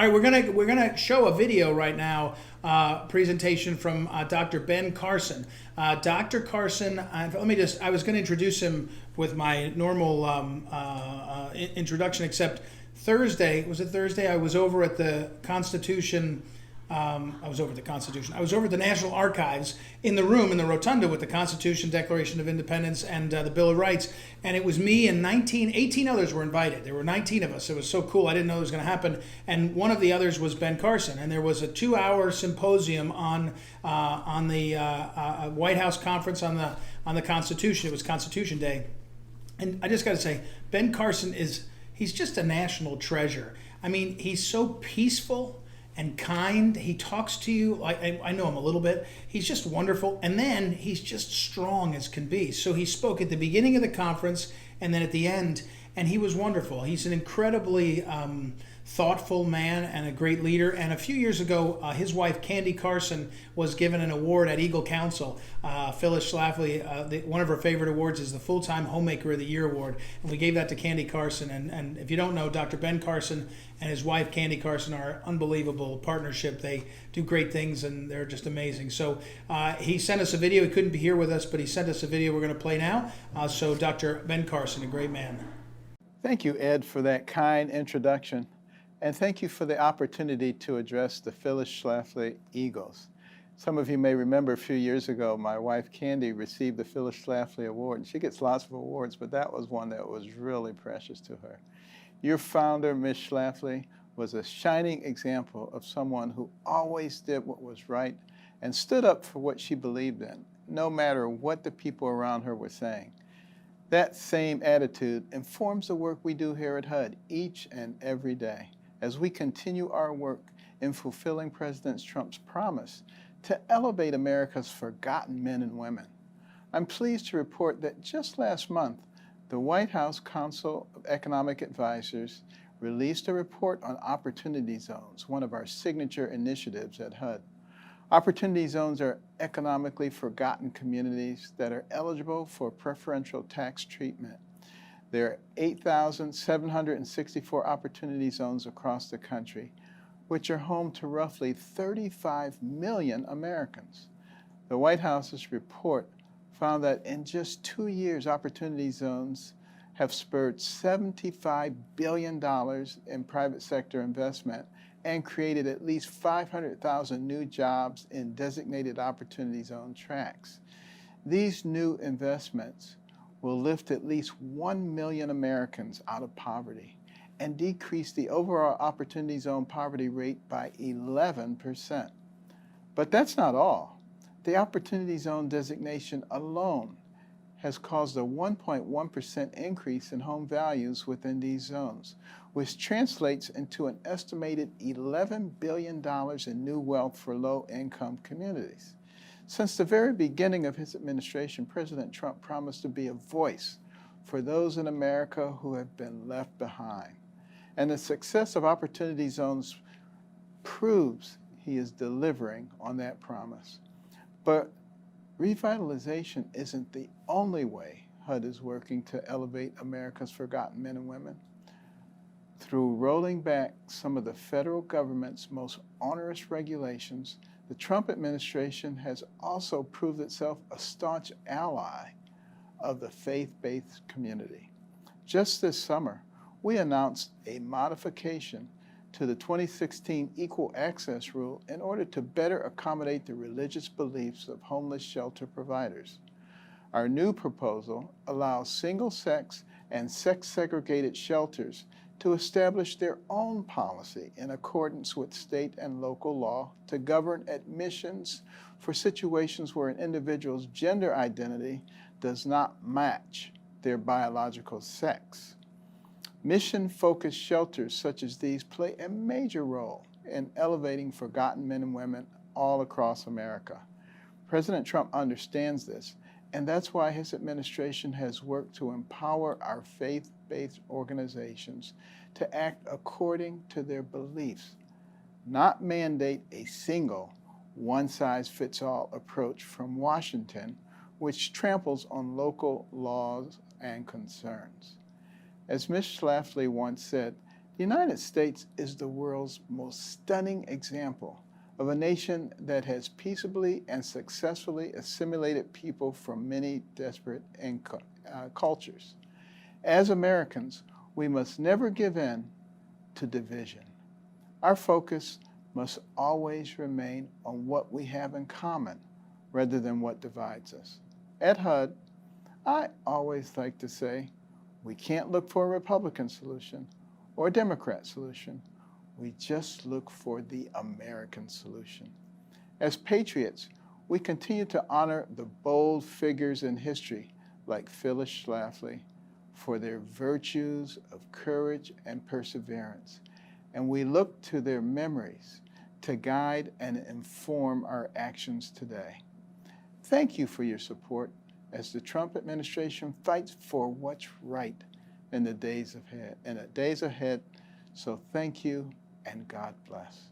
All right, we're gonna show a video right now, presentation from Dr. Ben Carson. Dr. Carson, I was going to introduce him with my normal introduction, except Thursday, was it Thursday? I was over at the Constitution. I was over at the National Archives in the room in the rotunda with the Constitution, Declaration of Independence, and the Bill of Rights. And it was me and 18 others were invited. There were 19 of us. It was so cool. I didn't know it was going to happen. And one of the others was Ben Carson. And there was a 2-hour symposium on the White House conference on the Constitution. It was Constitution Day. And I just got to say, Ben Carson he's just a national treasure. I mean, he's so peaceful and kind. He talks to you. I know him a little bit. He's just wonderful. And then he's just strong as can be. So he spoke at the beginning of the conference and then at the end, and he was wonderful. He's an incredibly thoughtful man and a great leader. And a few years ago, his wife, Candy Carson, was given an award at Eagle Council. Phyllis Schlafly, one of her favorite awards is the Full-Time Homemaker of the Year Award. And we gave that to Candy Carson. And if you don't know, Dr. Ben Carson and his wife, Candy Carson, are an unbelievable partnership. They do great things, and they're just amazing. So he sent us a video. He couldn't be here with us, but he sent us a video we're going to play now. So Dr. Ben Carson, a great man. Thank you, Ed, for that kind introduction. And thank you for the opportunity to address the Phyllis Schlafly Eagles. Some of you may remember a few years ago, my wife Candy received the Phyllis Schlafly Award. And she gets lots of awards, but that was one that was really precious to her. Your founder, Ms. Schlafly, was a shining example of someone who always did what was right and stood up for what she believed in, no matter what the people around her were saying. That same attitude informs the work we do here at HUD each and every day, as we continue our work in fulfilling President Trump's promise to elevate America's forgotten men and women. I'm pleased to report that just last month, the White House Council of Economic Advisors released a report on Opportunity Zones, one of our signature initiatives at HUD. Opportunity Zones are economically forgotten communities that are eligible for preferential tax treatment. There are 8,764 opportunity zones across the country, which are home to roughly 35 million Americans. The White House's report found that in just 2 years, opportunity zones have spurred $75 billion in private sector investment and created at least 500,000 new jobs in designated opportunity zone tracts. These new investments will lift at least 1 million Americans out of poverty and decrease the overall opportunity zone poverty rate by 11%. But that's not all. The opportunity zone designation alone has caused a 1.1% increase in home values within these zones, which translates into an estimated $11 billion in new wealth for low-income communities. Since the very beginning of his administration, President Trump promised to be a voice for those in America who have been left behind. And the success of Opportunity Zones proves he is delivering on that promise. But revitalization isn't the only way HUD is working to elevate America's forgotten men and women. Through rolling back some of the federal government's most onerous regulations, the Trump administration has also proved itself a staunch ally of the faith-based community. Just this summer, we announced a modification to the 2016 Equal Access Rule in order to better accommodate the religious beliefs of homeless shelter providers. Our new proposal allows single-sex and sex-segregated shelters to establish their own policy in accordance with state and local law to govern admissions for situations where an individual's gender identity does not match their biological sex. Mission-focused shelters such as these play a major role in elevating forgotten men and women all across America. President Trump understands this, and that's why his administration has worked to empower our faith-based organizations to act according to their beliefs, not mandate a single one-size-fits-all approach from Washington, which tramples on local laws and concerns. As Ms. Schlafly once said, The United States is the world's most stunning example of a nation that has peaceably and successfully assimilated people from many disparate cultures. As Americans, we must never give in to division. Our focus must always remain on what we have in common rather than what divides us. At HUD, I always like to say, we can't look for a Republican solution or a Democrat solution. We just look for the American solution. As patriots, we continue to honor the bold figures in history like Phyllis Schlafly for their virtues of courage and perseverance. And we look to their memories to guide and inform our actions today. Thank you for your support as the Trump administration fights for what's right in the days ahead. So thank you and God bless.